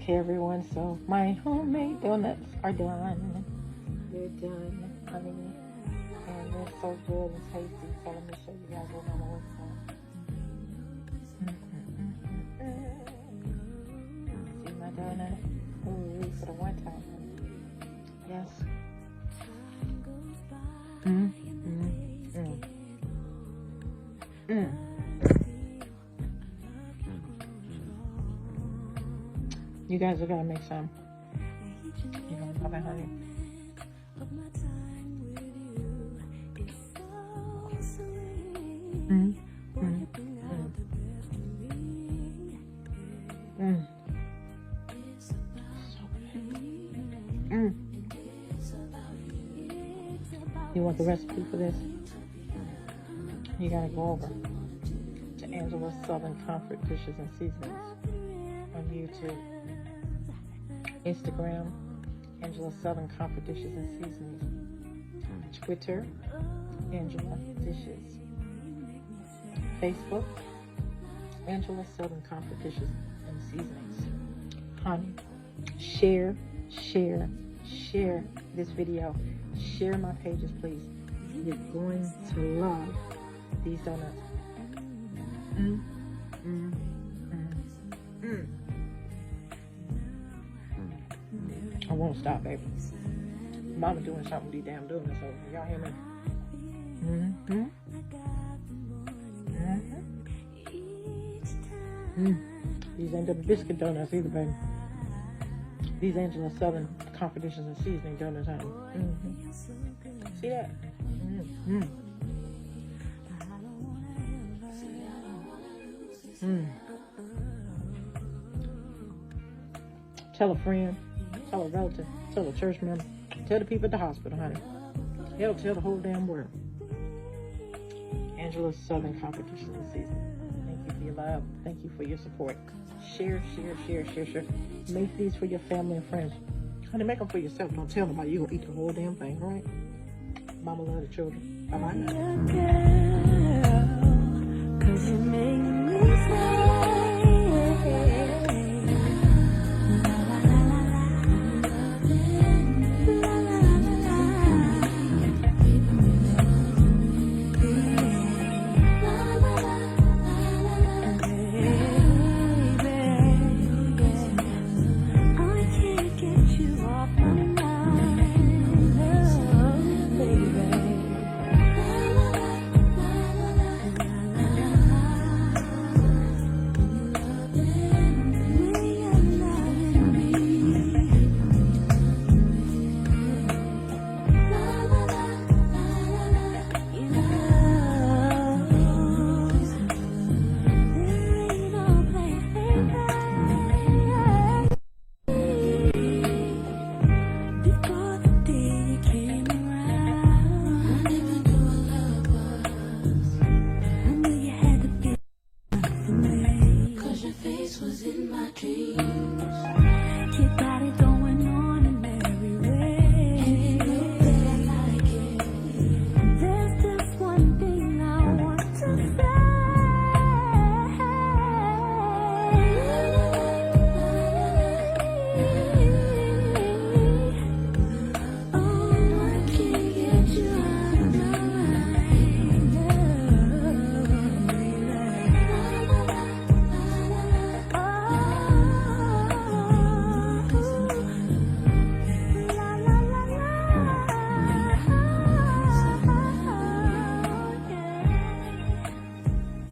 Okay, everyone, so my homemade donuts are done. They're done, honey. And they're so good and tasty. So let me show you guys what I'm working on. See my donut? Ooh, for the one time. Yes. You guys are gonna make some. You're gonna love it, honey. You want the recipe for this? You gotta go over to Angela's Southern Comfort Dishes and Seasonings on YouTube, Instagram, Angela's Southern Comfort Dishes and Seasonings, Twitter, Angela Dishes, Facebook, Angela's Southern Comfort Dishes and Seasonings. Honey, share this video. Share my pages, please. You're going to love these donuts. I won't stop, baby. Mama doing something with these damn donuts over here. Y'all hear me? These ain't the biscuit donuts either, baby. These Angela Southern Comfort Dishes and Seasoning donuts, honey. See that? Tell a friend, tell a relative, tell a church member, tell the people at the hospital, honey. Hell, tell the whole damn world. Angela's Southern Comfort Dishes and Seasoning. Thank you for your love. Thank you for your support. Share. Make these for your family and friends. Honey, make them for yourself. Don't tell nobody you're going to eat the whole damn thing, all right? Mama love the children. Bye-bye.